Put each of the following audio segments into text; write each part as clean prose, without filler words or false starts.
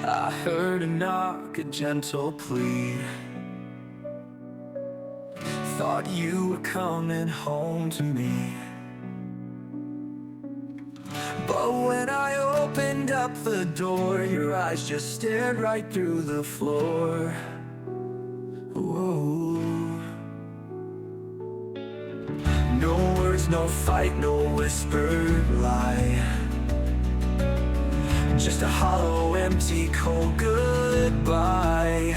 I heard a knock, a gentle plea. Thought you were coming home to me. But when I opened up the door, your eyes just stared right through the floor. Whoa. No words, no fight, no whispered lie. Just a hollow, empty, cold goodbye.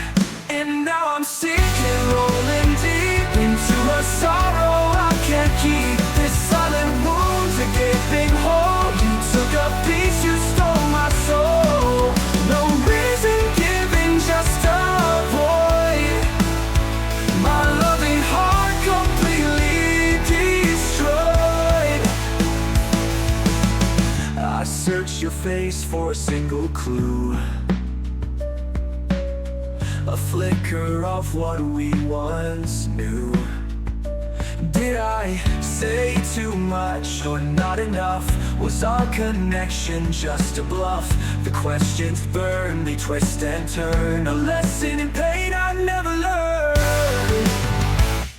And now I'm sinking, rolling deep into a sorrow I can't keep. This silent wound's a gaping hole. You took a piece, you stole my soul. No reason given, just a void. My loving heart completely destroyed. I searched your face for a single clue, a flicker of what we once knew. Did I say too much or not enough? Was our connection just a bluff? The questions burn, they twist and turn, a lesson in pain I never learned.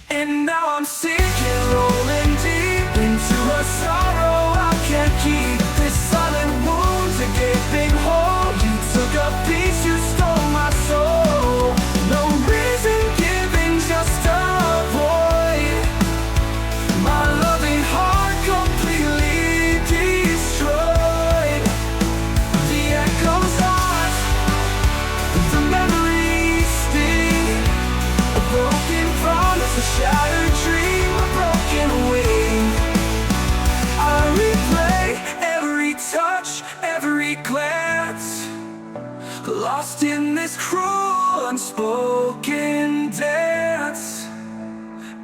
And now I'm sinking, rolling deep into a sorrow I can't keep. This silent wound's a gaping hole. You took a piece, you stole my soul. No reason given, just a void. My loving heart completely destroyed. The echoes haunt, the memories sting. A broken promise, a shattered dream, a broken wing. I replay every touch, every glance, lost in this cruel, unspoken dance.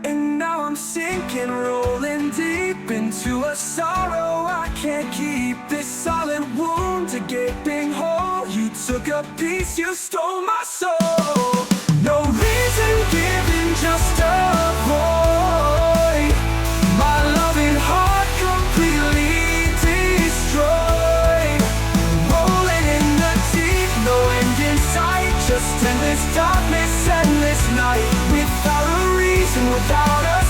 And now I'm sinking, rolling deep into a sorrow I can't keep. This silent wound, a gaping hole. You took a piece, you stole my soul. No reason given, just a void. My loving heart completely destroyed. Rolling in the deep, no end in sight. Just endless darkness, endless night. Without a reason, without a